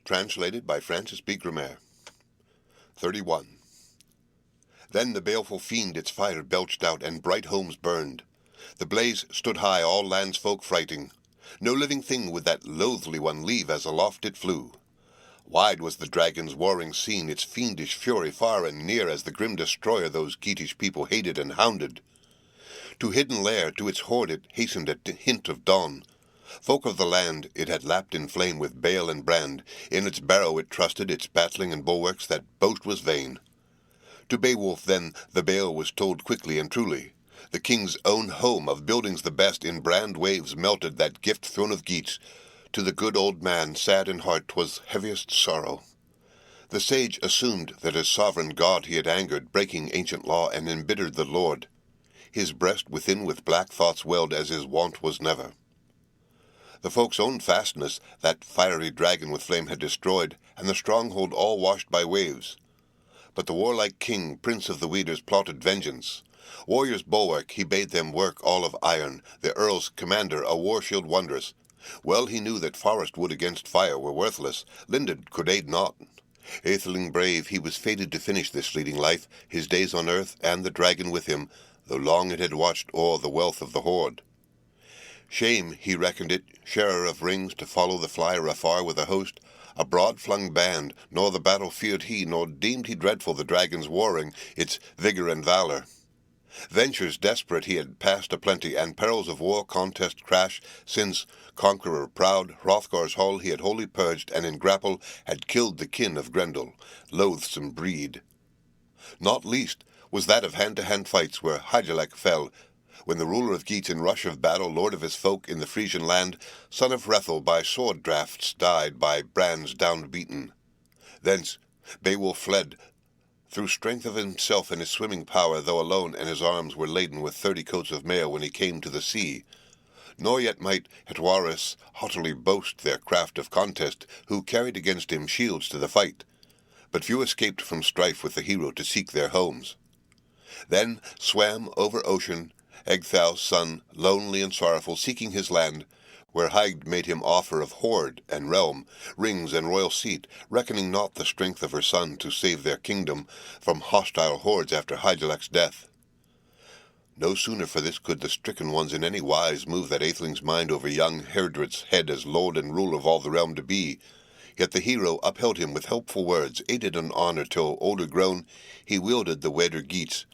Translated by Francis B. Grimer. 31. Then the baleful fiend its fire belched out, and bright homes burned. The blaze stood high, all landsfolk frighting. No living thing would that loathly one leave as aloft it flew. Wide was the dragon's warring scene, its fiendish fury far and near, as the grim destroyer those Geatish people hated and hounded. To hidden lair, to its hoard it hastened at hint of dawn. Folk of the land it had lapped in flame with bale and brand. In its barrow it trusted, its battling and bulwarks that boast was vain. To Beowulf then the bale was told quickly and truly. The king's own home of buildings the best in brand waves melted that gift throne of Geats. To the good old man, sad in heart, 'twas heaviest sorrow. The sage assumed that as sovereign god he had angered, breaking ancient law, and embittered the lord. His breast within with black thoughts welled, as his wont was never. The folk's own fastness that fiery dragon with flame had destroyed, and the stronghold all washed by waves. But the warlike king, prince of the Weders, plotted vengeance. Warrior's bulwark he bade them work all of iron, the earl's commander a war-shield wondrous. Well he knew that forest wood against fire were worthless, Linden could aid not. Atheling brave, he was fated to finish this fleeting life, his days on earth, and the dragon with him, though long it had watched o'er the wealth of the hoard. Shame, he reckoned it, sharer of rings, to follow the flyer afar with a host, a broad-flung band, nor the battle feared he, nor deemed he dreadful the dragon's warring, its vigour and valour. Ventures desperate he had passed a-plenty, and perils of war contest crash, since, conqueror proud, Hrothgar's hall he had wholly purged, and in grapple had killed the kin of Grendel, loathsome breed. Not least was that of hand-to-hand fights where Hygelac fell, when the ruler of Geats in rush of battle, lord of his folk in the Frisian land, son of Hrethel by sword drafts died, by brands down-beaten. Thence Beowulf fled, through strength of himself and his swimming power, though alone, and his arms were laden with 30 coats of mail when he came to the sea. Nor yet might Hetwaris haughtily boast their craft of contest, who carried against him shields to the fight. But few escaped from strife with the hero to seek their homes. Then swam over ocean Ecgtheow's son, lonely and sorrowful, seeking his land, where Hygd made him offer of hoard and realm, rings and royal seat, reckoning not the strength of her son to save their kingdom from hostile hordes after Hygelac's death. No sooner for this could the stricken ones in any wise move that Atheling's mind over young Heardred's head as lord and ruler of all the realm to be. Yet the hero upheld him with helpful words, aided in honour till, older grown, he wielded the Weder Geats.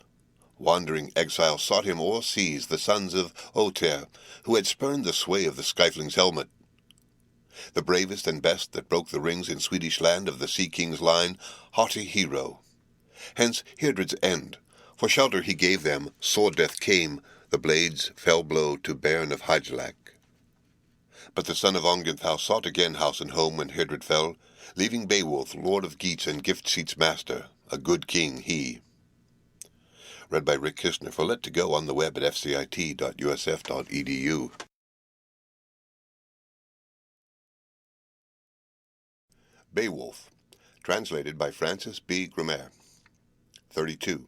Wandering exile sought him o'er seas the sons of Ohtere, who had spurned the sway of the Scythling's helmet. The bravest and best that broke the rings in Swedish land of the Sea King's line, haughty hero. Hence Heardred's end, for shelter he gave them, sword death came, the blades fell blow to bairn of Hygelac. But the son of Ongentheow sought again house and home when Heardred fell, leaving Beowulf, lord of Geats and Gift-Seat's master, a good king he. Read by Rick Kistner for Let to Go on the web at fcit.usf.edu. Beowulf, translated by Francis B. Grimer. 32.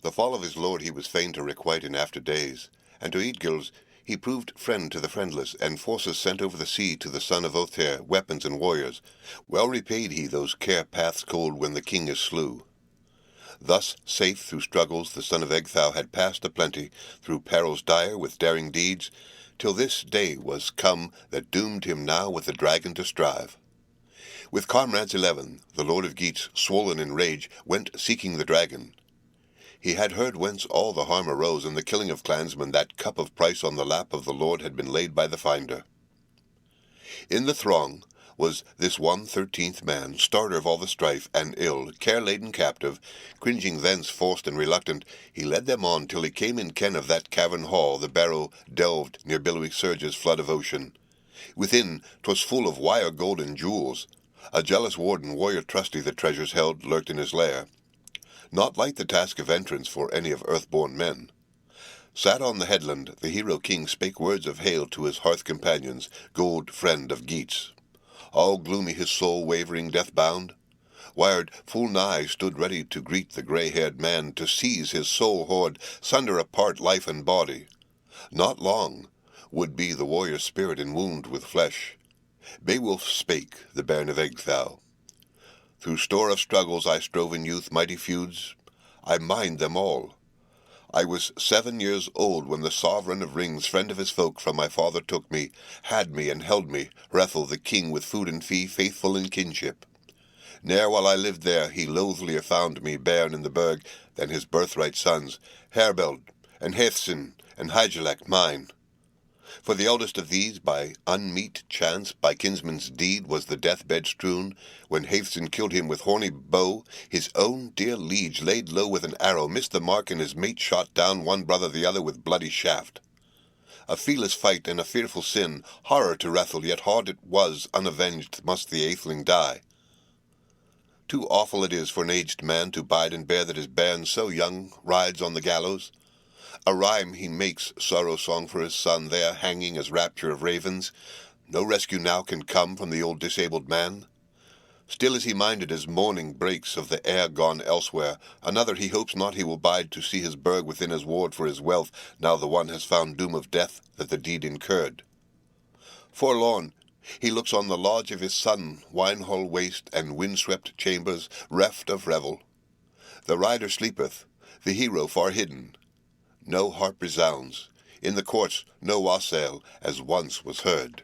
The fall of his lord he was fain to requite in after days, and to Eadgils he proved friend to the friendless, and forces sent over the sea to the son of Ohtere, weapons and warriors. Well repaid he those care paths cold when the king is slew. Thus safe through struggles the son of Ecgtheow had passed a-plenty, through perils dire with daring deeds, till this day was come that doomed him now with the dragon to strive. With comrades 11, the lord of Geats, swollen in rage, went seeking the dragon. He had heard whence all the harm arose, and the killing of clansmen, that cup of price on the lap of the lord had been laid by the finder. In the throng was this 1/13th man, starter of all the strife, and ill, care-laden captive, cringing thence forced and reluctant, he led them on till he came in ken of that cavern hall the barrow delved near billowy surges flood of ocean. Within 'twas full of wire gold and jewels. A jealous warden, warrior trusty, the treasures held, lurked in his lair. Not light the task of entrance for any of earth-born men. Sat on the headland, the hero king spake words of hail to his hearth companions, gold friend of Geats. All gloomy his soul, wavering, death-bound. Wired full nigh stood ready to greet the grey-haired man, to seize his soul hoard, sunder apart life and body. Not long would be the warrior's spirit enwombed with flesh. Beowulf spake, the bairn of Ecgtheow. Through store of struggles I strove in youth, mighty feuds, I mind them all. I was 7 years old when the sovereign of rings, friend of his folk, from my father took me, had me and held me, Hrethel the king, with food and fee, faithful in kinship. Ne'er while I lived there he loathlier found me, bairn in the burg, than his birthright sons, Herbeld, and Hæthcyn, and Hygelac mine. For the eldest of these, by unmeet chance, by kinsman's deed, was the deathbed strewn, when Hæthcyn killed him with horny bow, his own dear liege laid low with an arrow, missed the mark, and his mate shot down one brother the other with bloody shaft. A feeless fight and a fearful sin, horror to Hrethel, yet hard it was, unavenged must the atheling die. Too awful it is for an aged man to bide and bear that his bairn so young rides on the gallows. A rhyme he makes, sorrow song for his son, there hanging as rapture of ravens. No rescue now can come from the old disabled man. Still is he minded as morning breaks of the heir gone elsewhere. Another he hopes not he will bide to see his burg within his ward for his wealth, now the one has found doom of death that the deed incurred. Forlorn, he looks on the lodge of his son, wine-hall waste and wind-swept chambers, reft of revel. The rider sleepeth, the hero far hidden. No harp resounds. In the courts no wassail, as once was heard.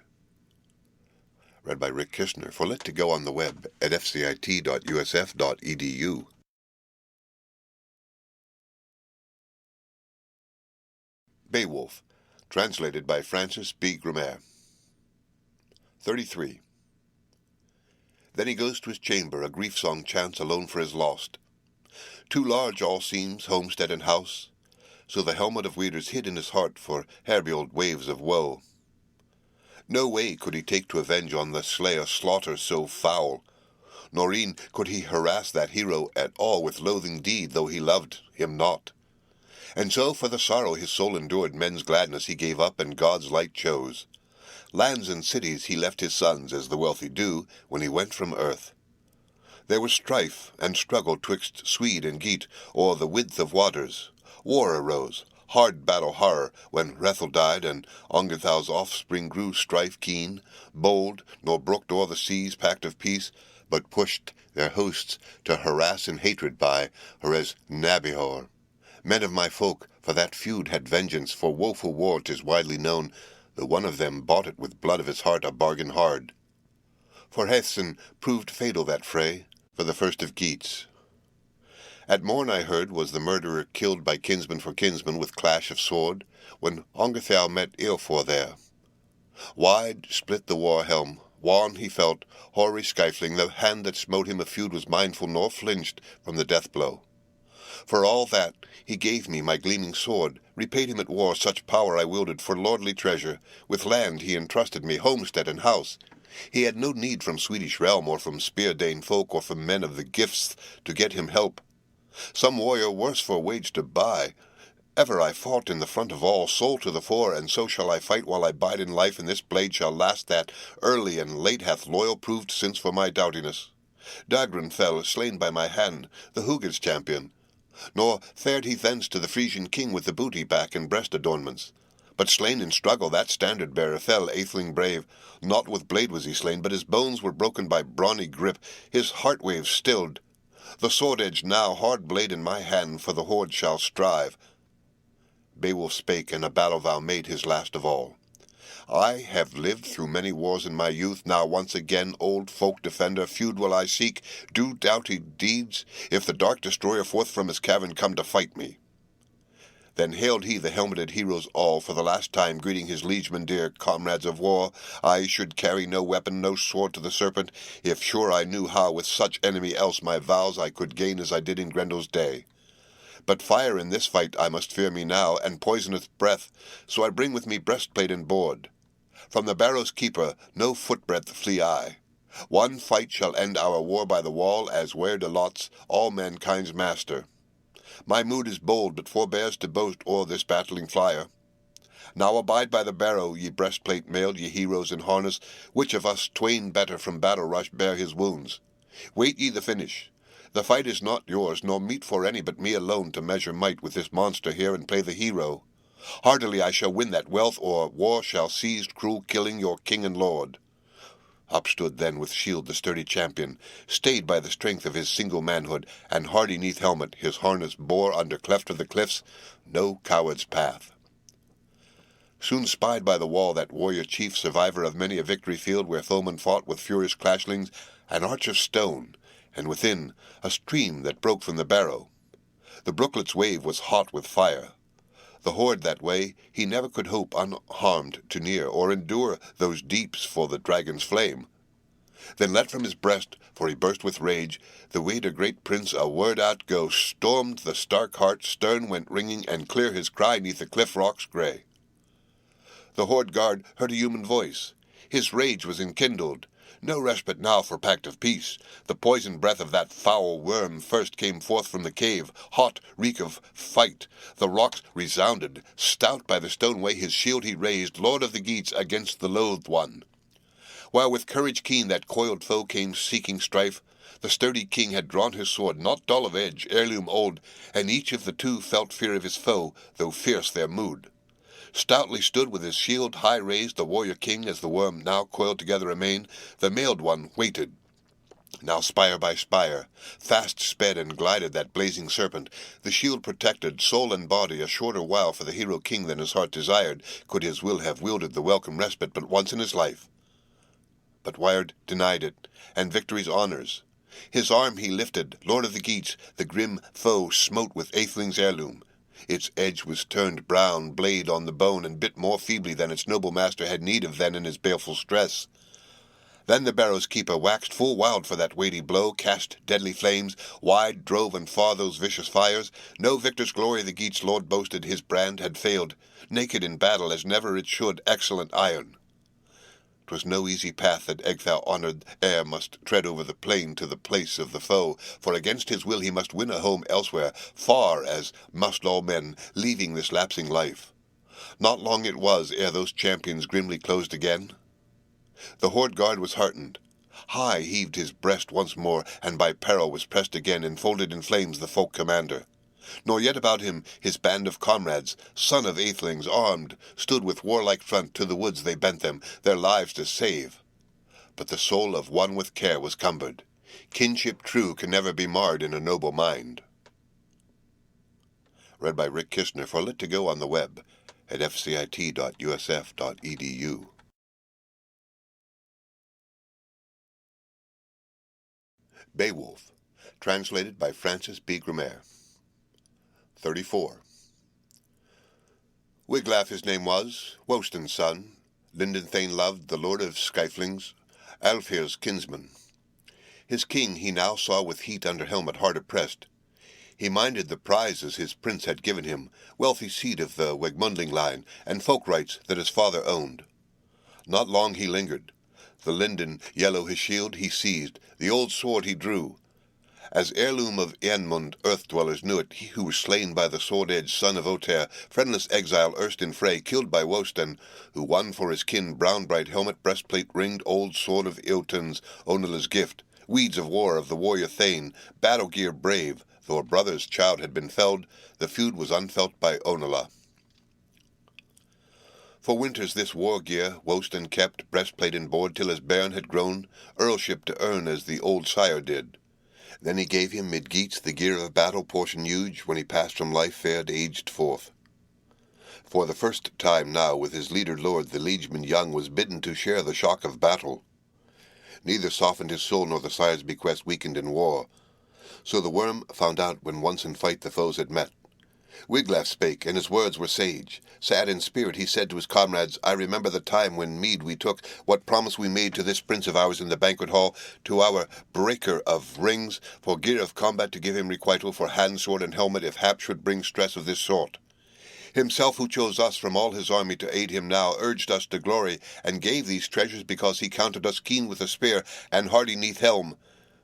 Read by Rick Kishner. For Lit to go on the web at fcit.usf.edu. Beowulf, translated by Francis B. Grimmere. 33. Then he goes to his chamber, a grief song chants alone for his lost. Too large all seems, homestead and house, so the helmet of Weders hid in his heart for Herbeold waves of woe. No way could he take to avenge on the slayer slaughter so foul, nor e'en could he harass that hero at all with loathing deed, though he loved him not. And so for the sorrow his soul endured, men's gladness he gave up, and God's light chose. Lands and cities he left his sons, as the wealthy do, when he went from earth. There was strife and struggle twixt Swede and Geat, o'er the width of waters. War arose, hard battle horror, when Hrethel died, and Ongentheow's offspring grew strife keen, bold, nor brooked o'er the seas pact of peace, but pushed their hosts to harass and hatred by Hores Nabihor. Men of my folk, for that feud had vengeance, for woeful war 'tis widely known, the one of them bought it with blood of his heart, a bargain hard. For Hæthcyn proved fatal that fray, for the first of Geats. At morn I heard was the murderer killed by kinsman for kinsman with clash of sword, when Ongentheow met Eofor there. Wide split the war-helm, wan he felt, hoary stifling, the hand that smote him a feud was mindful, nor flinched from the death-blow. For all that, he gave me my gleaming sword, repaid him at war such power I wielded for lordly treasure, with land he entrusted me, homestead and house. He had no need from Swedish realm, or from Spear-Dane folk, or from men of the gifts, to get him help. Some warrior worse for wage to buy. Ever I fought in the front of all, soul to the fore, and so shall I fight while I bide in life, and this blade shall last that early and late hath loyal proved since for my doughtiness. Dagran fell, slain by my hand, the Huged's champion. Nor fared he thence to the Frisian king with the booty back and breast adornments. But slain in struggle that standard-bearer fell, atheling brave. Not with blade was he slain, but his bones were broken by brawny grip, his heart-waves stilled. The sword-edge now, hard blade in my hand, for the horde shall strive. Beowulf spake, and a battle-vow made his last of all. I have lived through many wars in my youth, now once again old folk defender, feud will I seek, do doughty deeds, if the dark destroyer forth from his cavern come to fight me. Then hailed he the helmeted heroes all, for the last time greeting his liegemen dear, comrades of war. I should carry no weapon, no sword to the serpent, if sure I knew how with such enemy else my vows I could gain as I did in Grendel's day. But fire in this fight I must fear me now, and poisoneth breath, so I bring with me breastplate and board. From the barrow's keeper no foot-breadth flee I. One fight shall end our war by the wall, as where allots all mankind's master. My mood is bold, but forbears to boast o'er this battling flyer. Now abide by the barrow, ye breastplate mailed, ye heroes in harness, which of us twain better from battle rush bear his wounds. Wait ye the finish. The fight is not yours, nor meet for any but me alone to measure might with this monster here and play the hero. Hardily I shall win that wealth, or war shall seize cruel killing your king and lord. Up stood then with shield the sturdy champion, stayed by the strength of his single manhood, and hardy 'neath helmet his harness bore under cleft of the cliffs no coward's path. Soon spied by the wall that warrior chief, survivor of many a victory field where foemen fought with furious clashlings, an arch of stone, and within a stream that broke from the barrow. The brooklet's wave was hot with fire. The horde that way he never could hope unharmed to near, or endure those deeps for the dragon's flame. Then let from his breast, for he burst with rage, the wade a great prince a word outgo, stormed the stark heart, stern went ringing, and clear his cry 'neath the cliff rocks grey. The horde guard heard a human voice. His rage was enkindled. No respite now for pact of peace. The poisoned breath of that foul worm first came forth from the cave, hot reek of fight. The rocks resounded. Stout by the stone way his shield he raised, lord of the Geats, against the loathed one. While with courage keen that coiled foe came seeking strife, the sturdy king had drawn his sword, not dull of edge, heirloom old, and each of the two felt fear of his foe, though fierce their mood. Stoutly stood with his shield high raised the warrior king, as the worm now coiled together amain. The mailed one waited. Now spire by spire, fast sped and glided that blazing serpent. The shield protected soul and body a shorter while for the hero king than his heart desired, could his will have wielded the welcome respite but once in his life. But Wyard denied it, and victory's honours. His arm he lifted, lord of the Geats, the grim foe smote with Aethling's heirloom. Its edge was turned brown, blade on the bone, and bit more feebly than its noble master had need of then in his baleful stress. Then the barrow's keeper waxed full wild for that weighty blow, cast deadly flames, wide drove and far those vicious fires. No victor's glory the Geats' lord boasted, his brand had failed, naked in battle as never it should, excellent iron. 'Twas no easy path that Ecgtheow honoured ere must tread over the plain to the place of the foe, for against his will he must win a home elsewhere, far as must all men, leaving this lapsing life. Not long it was ere those champions grimly closed again. The horde guard was heartened. High heaved his breast once more, and by peril was pressed again, enfolded in flames the folk commander. Nor yet about him his band of comrades, son of Aethelings, armed, stood with warlike front, to the woods they bent them, their lives to save. But the soul of one with care was cumbered. Kinship true can never be marred in a noble mind. Read by Rick Kistner for Lit to Go on the web at fcit.usf.edu. Beowulf, translated by Francis B. Grammer. 34. Wiglaf his name was, Wostan's son, Lindenthane loved, the lord of Scythlings, Alfheir's kinsman. His king he now saw with heat under helmet hard oppressed. He minded the prizes his prince had given him, wealthy seed of the Wegmundling line, and folk rights that his father owned. Not long he lingered. The linden yellow his shield he seized, the old sword he drew. As heirloom of Eanmund, earth-dwellers knew it, he who was slain by the sword-edged son of Oter, friendless exile erst in fray, killed by Wostan, who won for his kin brown-bright helmet, breastplate ringed, old sword of Eotens, Onela's gift, weeds of war of the warrior Thane, battle-gear brave, though a brother's child had been felled, the feud was unfelt by Onela. For winters this war-gear Wostan kept, breastplate and board, till his bairn had grown, earlship to earn as the old sire did. Then he gave him mid Geats the gear of battle portion huge, when he passed from life fared aged forth. For the first time now with his leader lord the liegeman young was bidden to share the shock of battle. Neither softened his soul nor the sire's bequest weakened in war. So the worm found out when once in fight the foes had met. Wiglaf spake, and his words were sage. Sad in spirit he said to his comrades, I remember the time when mead we took, what promise we made to this prince of ours in the banquet hall, to our breaker of rings, for gear of combat to give him requital, for hand, sword, and helmet, if hap should bring stress of this sort. Himself who chose us from all his army to aid him now, urged us to glory, and gave these treasures because he counted us keen with a spear, and hardy 'neath helm.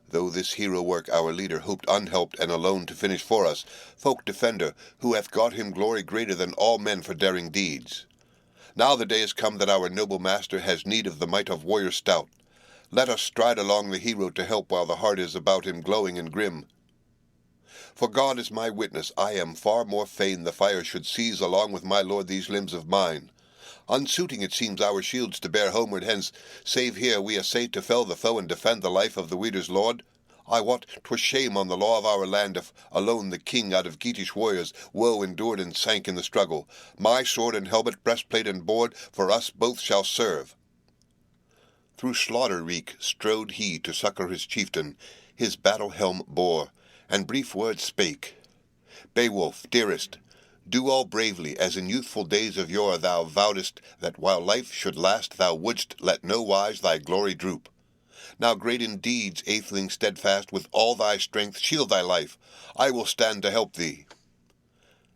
Though this hero work our leader hoped unhelped and alone to finish for us, folk defender, who hath got him glory greater than all men for daring deeds. Now the day is come that our noble master has need of the might of warrior stout. Let us stride along the hero to help while the heart is about him glowing and grim. For God is my witness, I am far more fain the fire should seize along with my lord these limbs of mine. Unsuiting it seems our shields to bear homeward hence, save here we essay to fell the foe and defend the life of the Weider's lord. I wot 'twas shame on the law of our land if alone the king out of Geatish warriors woe endured and sank in the struggle. My sword and helmet, breastplate and board, for us both shall serve. Through slaughter reek strode he to succour his chieftain, his battle helm bore, and brief words spake. Beowulf, dearest, do all bravely, as in youthful days of yore thou vowedst that while life should last thou wouldst let no wise thy glory droop. Now great in deeds, atheling steadfast, with all thy strength shield thy life. I will stand to help thee.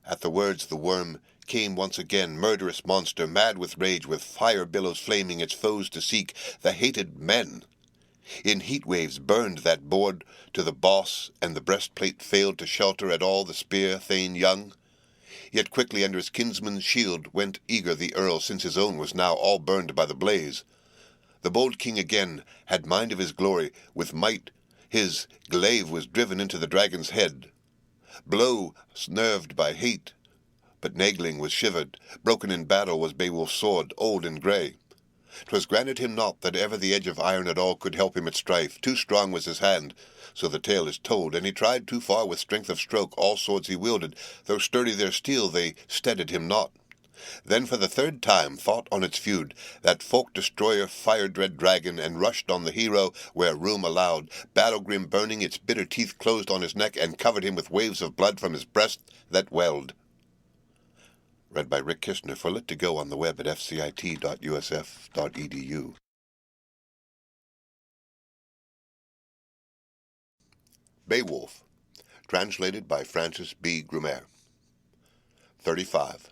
At the words the worm came once again, murderous monster, mad with rage, with fire billows flaming its foes to seek, the hated men. In heat waves burned that board to the boss, and the breastplate failed to shelter at all the spear thane young. Yet quickly under his kinsman's shield went eager the earl, since his own was now all burned by the blaze. The bold king again had mind of his glory, with might his glaive was driven into the dragon's head. Blow nerved by hate, but Naegling was shivered, broken in battle was Beowulf's sword, old and grey. 'Twas granted him not that ever the edge of iron at all could help him at strife, too strong was his hand, so the tale is told, and he tried too far with strength of stroke all swords he wielded, though sturdy their steel they steadied him not. Then for the third time thought on its feud, that folk-destroyer fire-dread dragon, and rushed on the hero where room allowed, battle-grim burning, its bitter teeth closed on his neck, and covered him with waves of blood from his breast that welled. Read by Rick Kishner for Lit to Go on the web at fcit.usf.edu. Beowulf, translated by Francis B. Grumer. 35.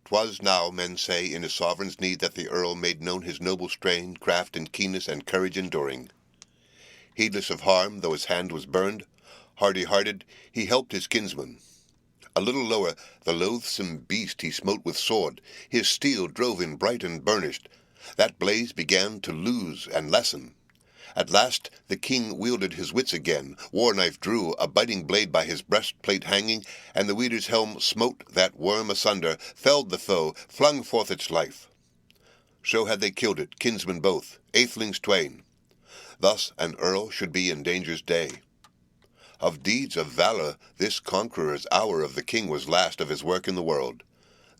'Twas now, men say, in his sovereign's need that the earl made known his noble strain, craft and keenness and courage enduring. Heedless of harm, though his hand was burned, hardy-hearted, he helped his kinsman. A little lower, the loathsome beast he smote with sword, his steel drove in bright and burnished. That blaze began to lose and lessen. At last the king wielded his wits again, war-knife drew, a biting blade by his breastplate hanging, and the Weider's helm smote that worm asunder, felled the foe, flung forth its life. So had they killed it, kinsmen both, athelings twain. Thus an earl should be in danger's day. Of deeds of valour this conqueror's hour of the king was last of his work in the world.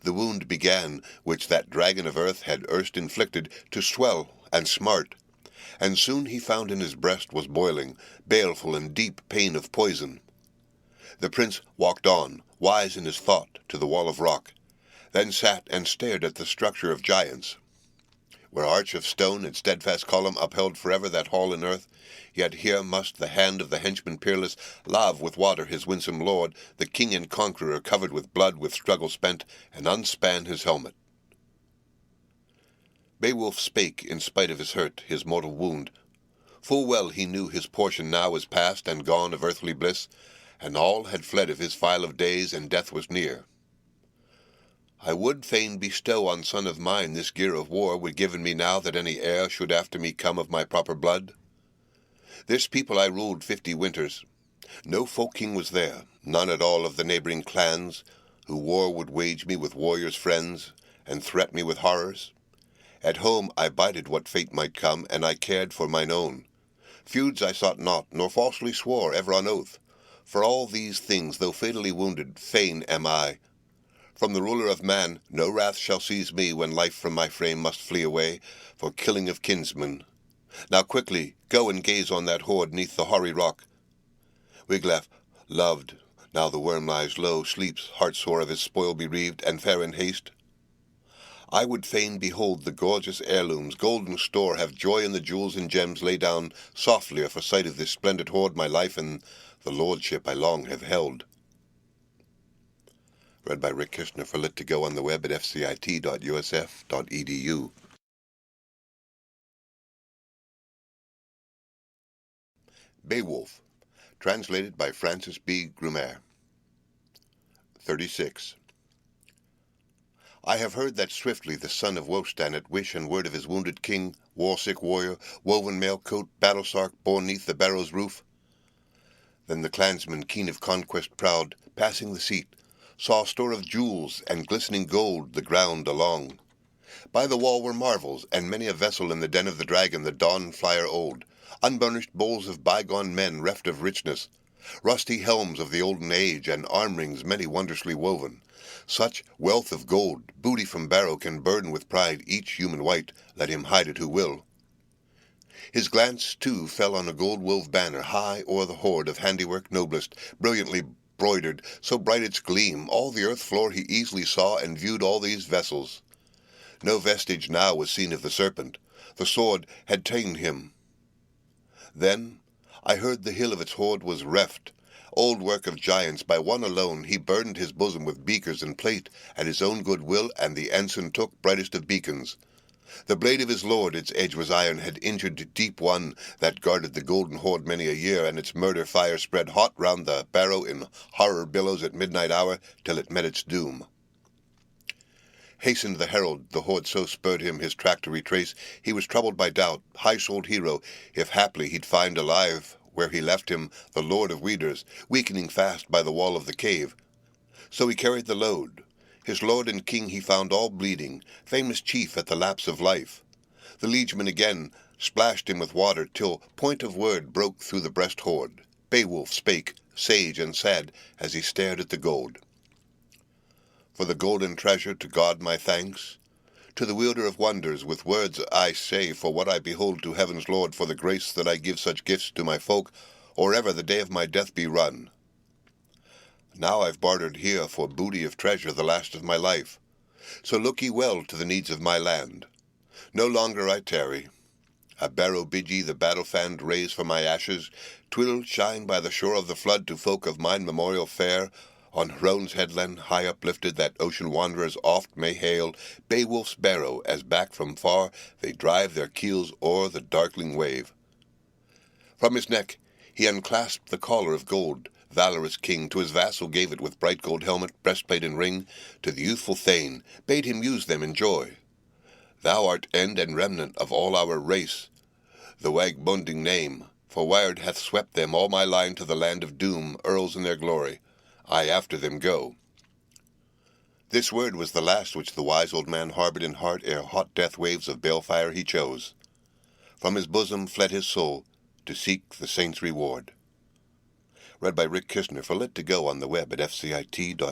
The wound began, which that dragon of earth had erst inflicted, to swell and smart, and soon he found in his breast was boiling, baleful and deep pain of poison. The prince walked on, wise in his thought, to the wall of rock, then sat and stared at the structure of giants. Where arch of stone and steadfast column upheld forever that hall in earth, yet here must the hand of the henchman peerless lave with water his winsome lord, the king and conqueror covered with blood with struggle spent, and unspan his helmet. Beowulf spake in spite of his hurt, his mortal wound. Full well he knew his portion now was past and gone of earthly bliss, and all had fled of his file of days, and death was near. I would fain bestow on son of mine this gear of war would given me now that any heir should after me come of my proper blood. This people I ruled 50 winters. No folk king was there, none at all of the neighbouring clans, who war would wage me with warriors' friends, and threat me with horrors. At home I bided what fate might come, and I cared for mine own. Feuds I sought not, nor falsely swore ever on oath. For all these things, though fatally wounded, fain am I. From the ruler of man no wrath shall seize me when life from my frame must flee away, for killing of kinsmen. Now quickly go and gaze on that hoard neath the hoary rock. Wiglaf, loved, now the worm lies low, sleeps, heartsore of his spoil bereaved, and fair in haste. I would fain behold the gorgeous heirlooms, golden store, have joy in the jewels and gems, lay down softlier for sight of this splendid hoard, my life and the lordship I long have held. Read by Rick Kishner for Lit to Go on the web at fcit.usf.edu. Beowulf, translated by Francis B. Grumer. 36. I have heard that swiftly the son of Wostan, at wish and word of his wounded king, war-sick warrior, woven mail-coat, battle-sark, borne neath the barrow's roof. Then the clansman, keen of conquest proud, passing the seat, saw store of jewels and glistening gold the ground along. By the wall were marvels, and many a vessel in the den of the dragon, the dawn flyer old, unburnished bowls of bygone men reft of richness, rusty helms of the olden age, and arm-rings many wondrously woven. Such wealth of gold, booty from barrow, can burden with pride each human wight, let him hide it who will. His glance, too, fell on a gold-wove banner high o'er the hoard of handiwork noblest, brilliantly broidered, so bright its gleam, all the earth floor he easily saw, and viewed all these vessels. No vestige now was seen of the serpent. The sword had ta'en him. Then I heard the hill of its hoard was reft. Old work of giants, by one alone he burdened his bosom with beakers and plate, at his own good will, and the ensign took, brightest of beacons. The blade of his lord, its edge was iron, had injured deep one that guarded the golden hoard many a year, and its murder fire spread hot round the barrow in horror billows at midnight hour, till it met its doom. Hastened the herald, the hoard so spurred him his track to retrace, he was troubled by doubt, high-souled hero, if haply he'd find alive, where he left him, the lord of Weders, weakening fast by the wall of the cave. So he carried the load. His lord and king he found all bleeding, famous chief at the lapse of life. The liegeman again splashed him with water, till point of word broke through the breast hoard. Beowulf spake, sage and sad, as he stared at the gold. For the golden treasure to God my thanks. To the wielder of wonders with words I say, for what I behold to heaven's Lord, for the grace that I give such gifts to my folk, or ever the day of my death be run. Now I've bartered here for booty of treasure the last of my life. So look ye well to the needs of my land. No longer I tarry. A barrow bid ye the battle-fanned raise for my ashes. 'Twill shine by the shore of the flood to folk of mine memorial fair, on Hrone's headland high uplifted, that ocean wanderers oft may hail Beowulf's barrow, as back from far they drive their keels o'er the darkling wave. From his neck he unclasped the collar of gold. Valorous king to his vassal gave it, with bright gold helmet, breastplate, and ring. To the youthful thane bade him use them in joy. Thou art end and remnant of all our race, the Wagbunding name, for Wyrd hath swept them all my line to the land of doom, earls in their glory. I after them go. This word was the last which the wise old man harboured in heart, ere hot death waves of balefire he chose. From his bosom fled his soul, to seek the saint's reward. Read by Rick Kishner for Lit to Go on the web at fcit.usf.edu.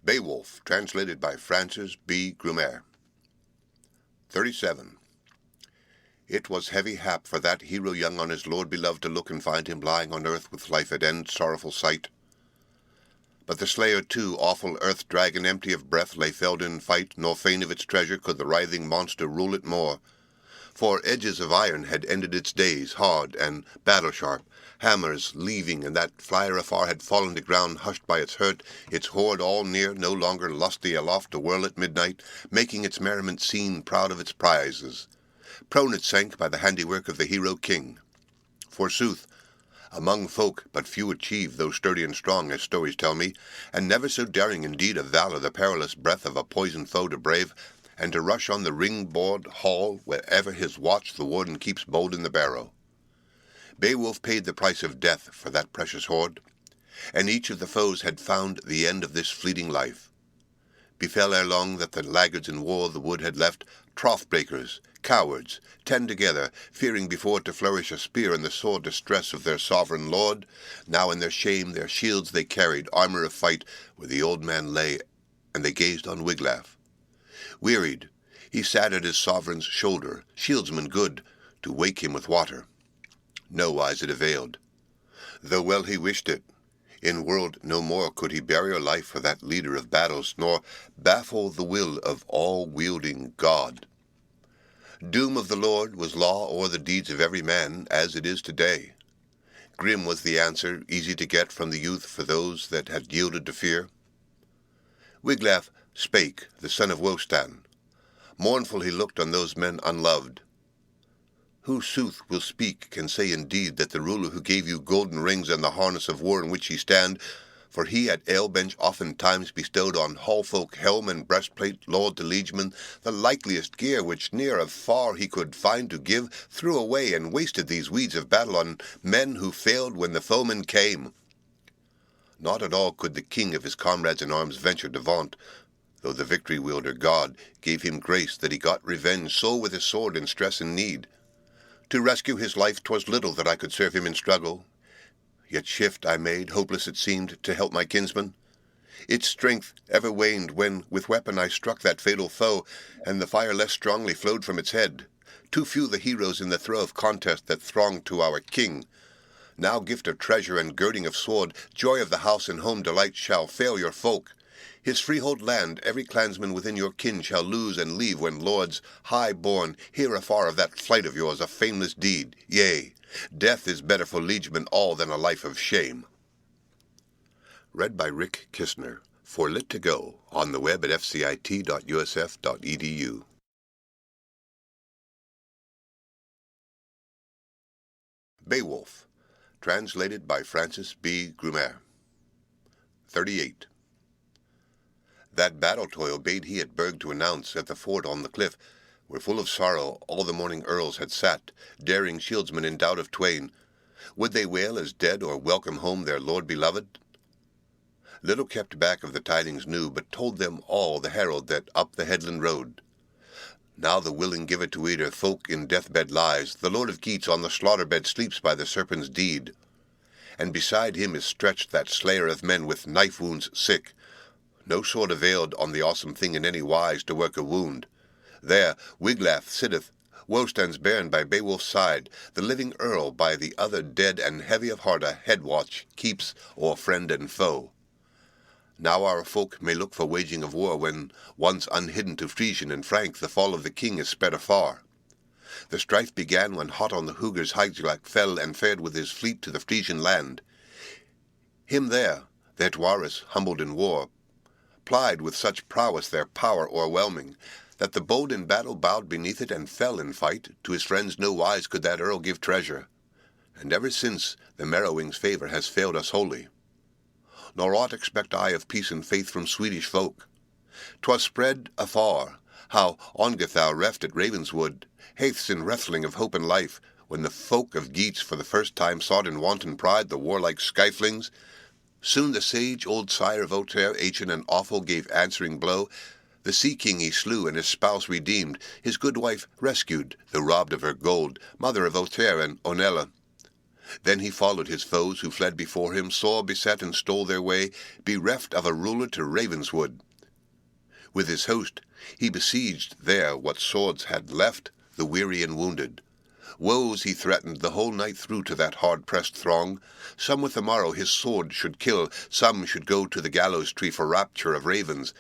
Beowulf, translated by Francis B. Grumer. 37. It was heavy hap for that hero young on his lord beloved to look and find him lying on earth with life at end, sorrowful sight. But the slayer too, awful earth-dragon, empty of breath, lay felled in fight, nor fain of its treasure could the writhing monster rule it more. For edges of iron had ended its days, hard and battle-sharp, hammers leaving, and that flyer afar had fallen to ground, hushed by its hurt, its hoard all near, no longer lusty aloft to whirl at midnight, making its merriment seen, proud of its prizes. Prone it sank by the handiwork of the hero king. Forsooth, among folk but few achieve, though sturdy and strong, as stories tell me, and never so daring indeed of valour the perilous breath of a poisoned foe to brave, and to rush on the ring-board hall wherever his watch the warden keeps bold in the barrow. Beowulf paid the price of death for that precious hoard, and each of the foes had found the end of this fleeting life. Befell ere long that the laggards in war the wood had left, troth-breakers, cowards, ten together, fearing before to flourish a spear in the sore distress of their sovereign lord. Now in their shame their shields they carried, armour of fight, where the old man lay, and they gazed on Wiglaf. Wearied, he sat at his sovereign's shoulder, shieldsman good, to wake him with water. Nowise it availed. Though well he wished it, in world no more could he bury life for that leader of battles, nor baffle the will of all-wielding God. Doom of the Lord was law o'er the deeds of every man, as it is today. Grim was the answer, easy to get from the youth for those that had yielded to fear. Wiglaf spake, the son of Wostan. Mournful he looked on those men unloved. Who sooth will speak can say indeed that the ruler who gave you golden rings and the harness of war in which ye stand, For he at ale-bench oftentimes bestowed on hall-folk helm and breastplate, lord to liegemen, the likeliest gear which near of far he could find to give, threw away and wasted these weeds of battle on men who failed when the foemen came. Not at all could the king of his comrades in arms venture to vaunt, though the victory-wielder God gave him grace that he got revenge so with his sword in stress and need. To rescue his life 'twas little that I could serve him in struggle, yet shift I made, hopeless it seemed, to help my kinsman. Its strength ever waned when with weapon I struck that fatal foe, and the fire less strongly flowed from its head. Too few the heroes in the throe of contest that thronged to our king. Now gift of treasure and girding of sword, joy of the house and home delight shall fail your folk. His freehold land every clansman within your kin shall lose and leave when lords high-born hear afar of that flight of yours, a fameless deed. Yea, death is better for liegemen all than a life of shame. Read by Rick Kistner for Lit to Go on the web at fcit.usf.edu. Beowulf, translated by Francis B. Grumer. 38. That battle-toil bade he at Burg to announce at the fort on the cliff, where full of sorrow all the morning earls had sat, daring shieldsmen in doubt of twain. Would they wail as dead or welcome home their lord beloved? Little kept back of the tidings knew, but told them all the herald that up the headland rode. Now the willing giver to either folk in deathbed lies, the lord of Geats on the slaughter-bed sleeps by the serpent's deed. And beside him is stretched that slayer of men with knife wounds sick. No sword availed on the awesome thing in any wise to work a wound. There Wiglaf sitteth, woe stands bairn by Beowulf's side, the living earl by the other dead, and heavy of heart a head-watch keeps o'er friend and foe. Now our folk may look for waging of war, when once unhidden to Frisian and Frank the fall of the king is spread afar. The strife began when hot on the Hugers Hygelac fell and fared with his fleet to the Frisian land. Him there, their Tuaris, humbled in war, plied with such prowess their power o'erwhelming, that the bold in battle bowed beneath it and fell in fight. To his friends no wise could that earl give treasure, and ever since the Merowing's favour has failed us wholly. Nor aught expect I of peace and faith from Swedish folk. 'Twas spread afar, how Ongathau reft at Ravenswood, haths in wrestling of hope and life, when the folk of Geats for the first time sought in wanton pride the warlike Skyflings. Soon the sage old sire of Ohtere, ancient and awful, gave answering blow. The sea-king he slew, and his spouse redeemed, his good wife rescued, though robbed of her gold, mother of Ohtere and Onela. Then he followed his foes, who fled before him, sore beset and stole their way, bereft of a ruler to Ravenswood. With his host he besieged there what swords had left, the weary and wounded. Woes he threatened the whole night through to that hard-pressed throng. Some with the morrow his sword should kill, some should go to the gallows tree for rapture of ravens.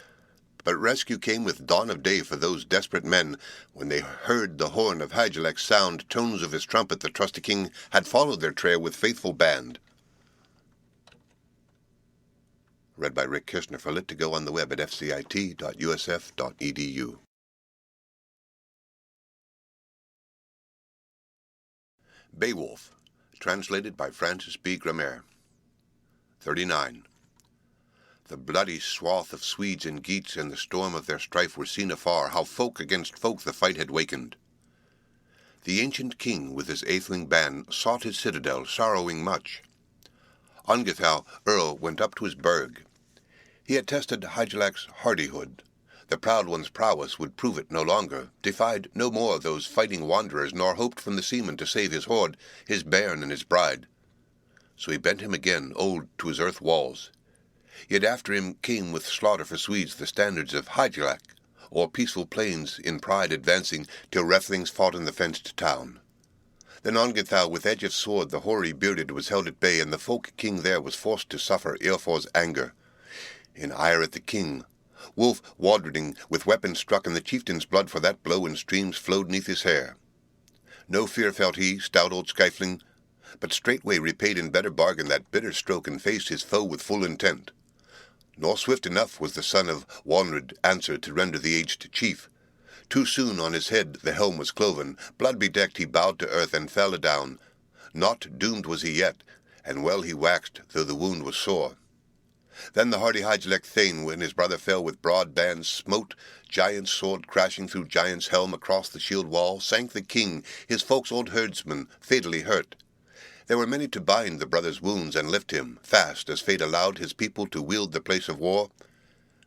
But rescue came with dawn of day for those desperate men, when they heard the horn of Hygelac sound tones of his trumpet. The trusty king had followed their trail with faithful band. Read by Rick Kirshner for Lit to Go on the web at fcit.usf.edu. Beowulf, translated by Francis B. Grumer. 39. The bloody swath of Swedes and Geats and the storm of their strife were seen afar, how folk against folk the fight had wakened. The ancient king with his atheling band sought his citadel, sorrowing much. Ongathau, earl, went up to his burg. He had tested Hygelac's hardihood. The proud one's prowess would prove it no longer, defied no more those fighting wanderers, nor hoped from the seamen to save his hoard, his bairn and his bride. So he bent him again, old to his earth walls. Yet after him came with slaughter for Swedes the standards of Hygelac, o'er peaceful plains in pride advancing, till Rethlings fought in the fenced town. Then Ongathau with edge of sword the hoary bearded was held at bay, and the folk king there was forced to suffer Eofor's anger. In ire at the king, Wolf Waldreding with weapon struck, and the chieftain's blood for that blow in streams flowed neath his hair. No fear felt he, stout old Skyfling, but straightway repaid in better bargain that bitter stroke, and faced his foe with full intent. Nor swift enough was the son of Wonred answer to render the aged chief. Too soon on his head the helm was cloven, blood-bedecked he bowed to earth and fell adown. Not doomed was he yet, and well he waxed, though the wound was sore. Then the hardy Hygelac Thane, when his brother fell with broad bands, smote giant's sword crashing through giant's helm across the shield wall, sank the king, his folk's old herdsman, fatally hurt. There were many to bind the brother's wounds and lift him, fast as fate allowed his people to wield the place of war.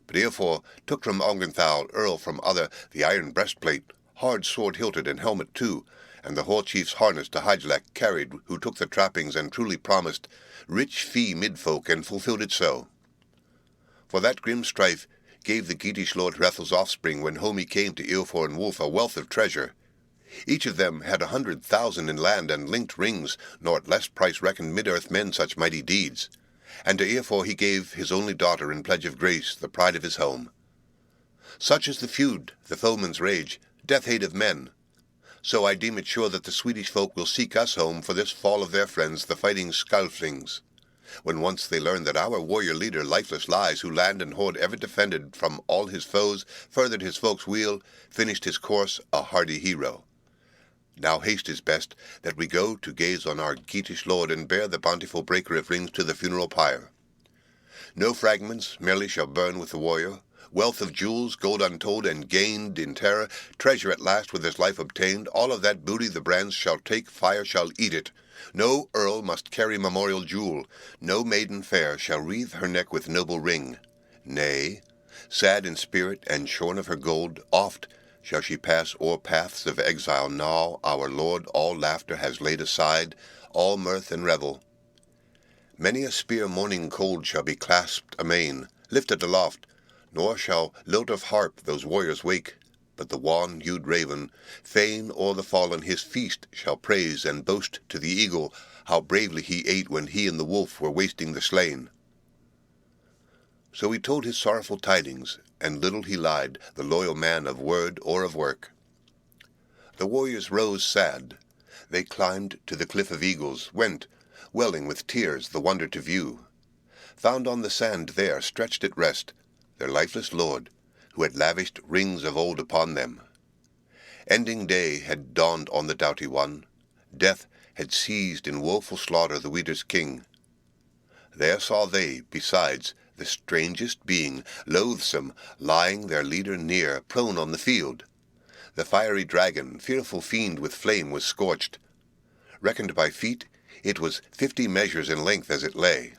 But Eofor took from Ongenthal, earl from other, the iron breastplate, hard sword hilted and helmet too, and the whole chief's harness to Hygelac carried, who took the trappings and truly promised rich fee midfolk, and fulfilled it so. For that grim strife gave the Geatish lord Hrethel's offspring, when home he came to Eofor and Wulf, a wealth of treasure. Each of them had 100,000 in land and linked rings, nor at less price reckoned mid-earth men such mighty deeds. And to Eofor he gave his only daughter in pledge of grace, the pride of his home. Such is the feud, the foeman's rage, death-hate of men. So I deem it sure that the Swedish folk will seek us home for this fall of their friends, the fighting Skalflings. When once they learn that our warrior leader lifeless lies, who land and hoard ever defended from all his foes, furthered his folk's weal, finished his course, a hardy hero. Now haste is best, that we go to gaze on our Geatish lord, and bear the bountiful breaker of rings to the funeral pyre. No fragments merely shall burn with the warrior, wealth of jewels, gold untold and gained in terror, treasure at last with his life obtained, all of that booty the brands shall take, fire shall eat it. No earl must carry memorial jewel, no maiden fair shall wreathe her neck with noble ring. Nay, sad in spirit and shorn of her gold, oft shall she pass o'er paths of exile. Now our Lord all laughter has laid aside, all mirth and revel. Many a spear morning cold shall be clasped amain, lifted aloft, nor shall lilt of harp those warriors wake, but the wan-hued raven, fain o'er the fallen, his feast shall praise and boast to the eagle, how bravely he ate when he and the wolf were wasting the slain. So he told his sorrowful tidings, and little he lied, the loyal man of word or of work. The warriors rose sad. They climbed to the cliff of eagles, went, welling with tears, the wonder to view. Found on the sand there, stretched at rest, their lifeless lord, who had lavished rings of old upon them. Ending day had dawned on the doughty one. Death had seized in woeful slaughter the Weder's king. There saw they, besides, the strangest being, loathsome, lying their leader near, prone on the field. The fiery dragon, fearful fiend with flame, was scorched. Reckoned by feet, it was 50 measures in length as it lay.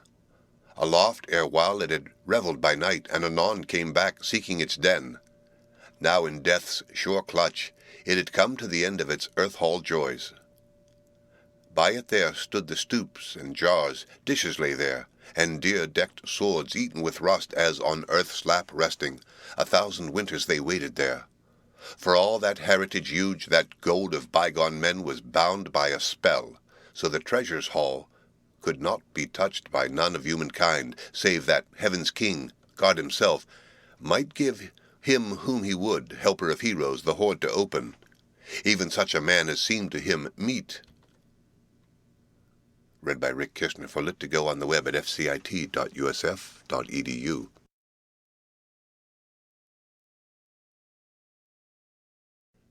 Aloft erewhile it had revelled by night, and anon came back, seeking its den. Now in death's sure clutch it had come to the end of its earth-hall joys. By it there stood the stoups and jars, dishes lay there, and dear-decked swords eaten with rust, as on earth's lap resting, 1,000 winters they waited there. For all that heritage huge, that gold of bygone men, was bound by a spell, so the treasure's hall could not be touched by none of humankind, save that heaven's king, God himself, might give him whom he would, helper of heroes, the hoard to open, even such a man as seemed to him meet. Read by Rick Kishner, for Lit to Go on the web at fcit.usf.edu.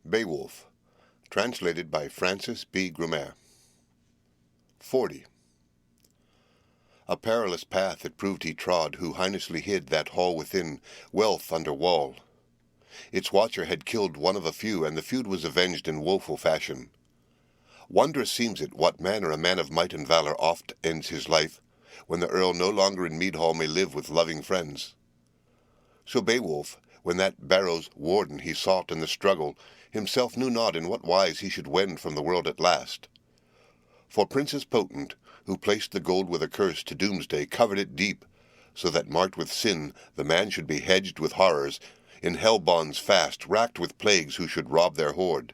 Beowulf, translated by Francis B. Grumer. 40. A perilous path it proved he trod, who heinously hid that hall within, wealth under wall. Its watcher had killed one of a few, and the feud was avenged in woeful fashion. Wondrous seems it what manner a man of might and valour oft ends his life, when the earl no longer in mead hall may live with loving friends. So Beowulf, when that barrow's warden he sought in the struggle, himself knew not in what wise he should wend from the world at last. For princes potent, who placed the gold with a curse to doomsday, covered it deep, so that marked with sin the man should be hedged with horrors, in hell bonds fast, racked with plagues who should rob their hoard.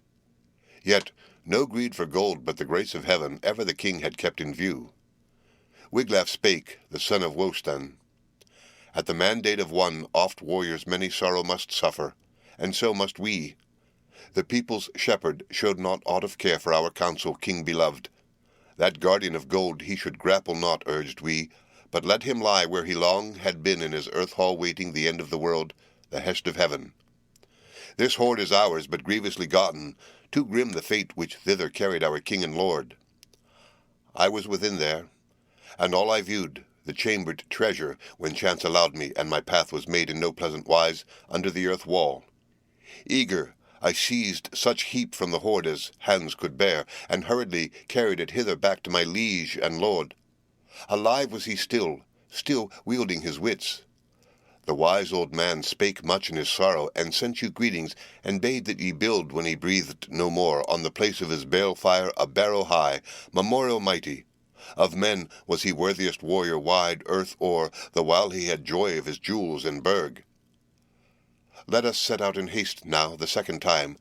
Yet no greed for gold, but the grace of heaven, ever the king had kept in view. Wiglaf spake, the son of Wostan. At the mandate of one, oft warriors many sorrow must suffer, and so must we. The people's shepherd showed not aught of care for our counsel, king beloved. That guardian of gold he should grapple not, urged we, but let him lie where he long had been in his earth-hall, waiting the end of the world, the hest of heaven. This hoard is ours, but grievously gotten, too grim the fate which thither carried our king and lord. I was within there, and all I viewed, the chambered treasure, when chance allowed me, and my path was made in no pleasant wise, under the earth wall. Eager, I seized such heap from the hoard as hands could bear, and hurriedly carried it hither back to my liege and lord. Alive was he still wielding his wits. The wise old man spake much in his sorrow, and sent you greetings, and bade that ye build, when he breathed no more, on the place of his balefire a barrow high, memorial mighty. Of men was he worthiest warrior wide earth o'er, the while he had joy of his jewels and burg. Let us set out in haste now, the second time,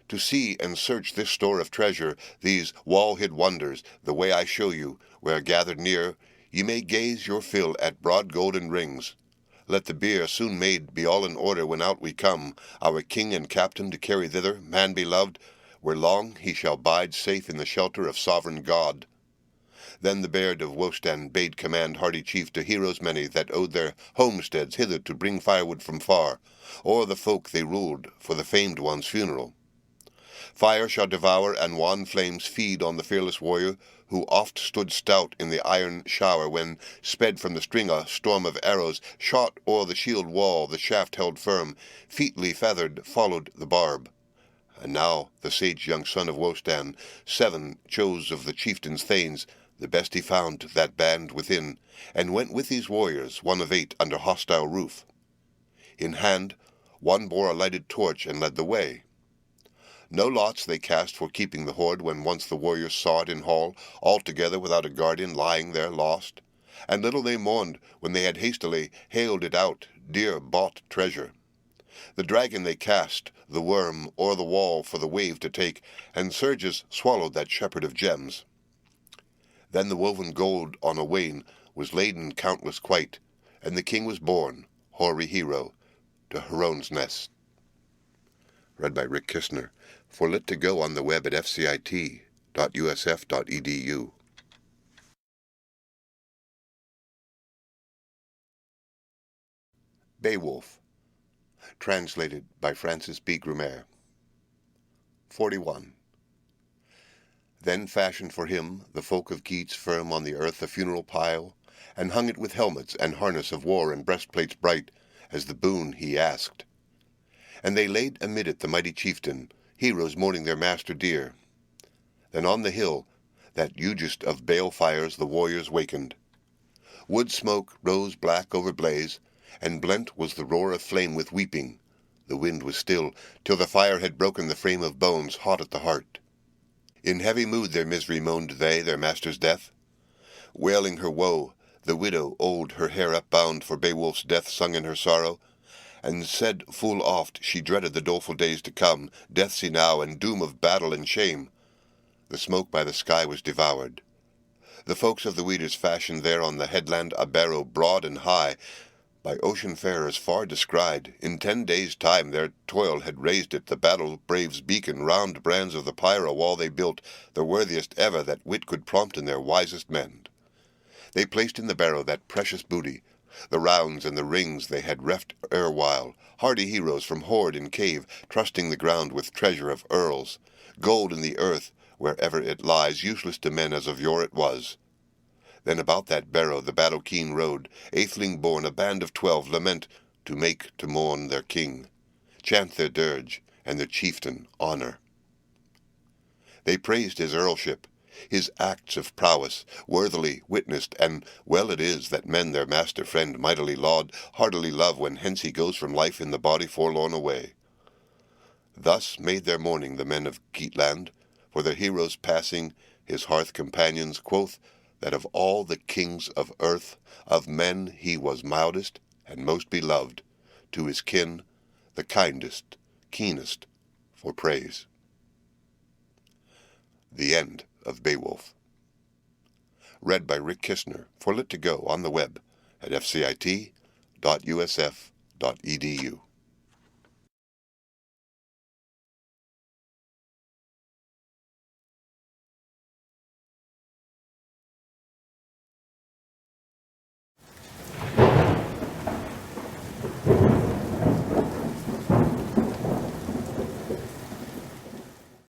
to see and search this store of treasure, these wall-hid wonders, the way I show you, where gathered near, ye may gaze your fill at broad golden rings. Let the bier soon made be all in order when out we come, our king and captain to carry thither, man beloved, where long he shall bide safe in the shelter of sovereign God. Then the Baird of Wostan bade command hardy chief to heroes many that owed their homesteads hither to bring firewood from far, or the folk they ruled for the famed one's funeral. Fire shall devour and wan flames feed on the fearless warrior, who oft stood stout in the iron shower when sped from the string a storm of arrows, shot o'er the shield wall the shaft held firm, featly feathered followed the barb. And now the sage young son of Wostan 7 chose of the chieftain's thanes, the best he found that band within, and went with these warriors, one of 8, under hostile roof. In hand, one bore a lighted torch and led the way. No lots they cast for keeping the hoard when once the warriors saw it in hall, altogether without a guardian lying there lost, and little they mourned when they had hastily haled it out, dear bought treasure. The dragon they cast, the worm, o'er the wall for the wave to take, and surges swallowed that shepherd of gems. Then the woven gold on a wain was laden countless quite, and the king was born, hoary hero, to Huron's nest. Read by Rick Kistner. For lit to go on the web at fcit.usf.edu. Beowulf. Translated by Francis B. Grumer. 41. Then fashioned for him the folk of Geats firm on the earth a funeral pile, and hung it with helmets and harness of war and breastplates bright, as the boon he asked. And they laid amid it the mighty chieftain, heroes mourning their master dear. Then on the hill, that hugest of balefires, the warriors wakened. Wood smoke rose black over blaze, and blent was the roar of flame with weeping. The wind was still, till the fire had broken the frame of bones hot at the heart. In heavy mood their misery moaned they, their master's death. Wailing her woe, the widow old her hair upbound for Beowulf's death sung in her sorrow, and said full oft she dreaded the doleful days to come, death's enow, and doom of battle and shame. The smoke by the sky was devoured. The folks of the Weders fashioned there on the headland a barrow broad and high, by ocean-farers far descried. In 10 days' time their toil had raised it, the battle-brave's beacon, round brands of the pyre a wall they built, the worthiest ever that wit could prompt in their wisest men. They placed in the barrow that precious booty, the rounds and the rings they had reft erewhile, hardy heroes from hoard and cave, trusting the ground with treasure of earls, gold in the earth, wherever it lies, useless to men as of yore it was. Then about that barrow the battle-keen rode, atheling-born, a band of 12, lament to make to mourn their king, chant their dirge, and their chieftain honour. They praised his earlship, his acts of prowess, worthily witnessed, and well it is that men their master-friend mightily laud, heartily love, when hence he goes from life in the body forlorn away. Thus made their mourning the men of Geatland, for their heroes passing, his hearth companions, quoth that of all the kings of earth, of men he was mildest and most beloved, to his kin the kindest, keenest for praise. The End of Beowulf. Read by Rick Kistner, for lit to go on the web at fcit.usf.edu.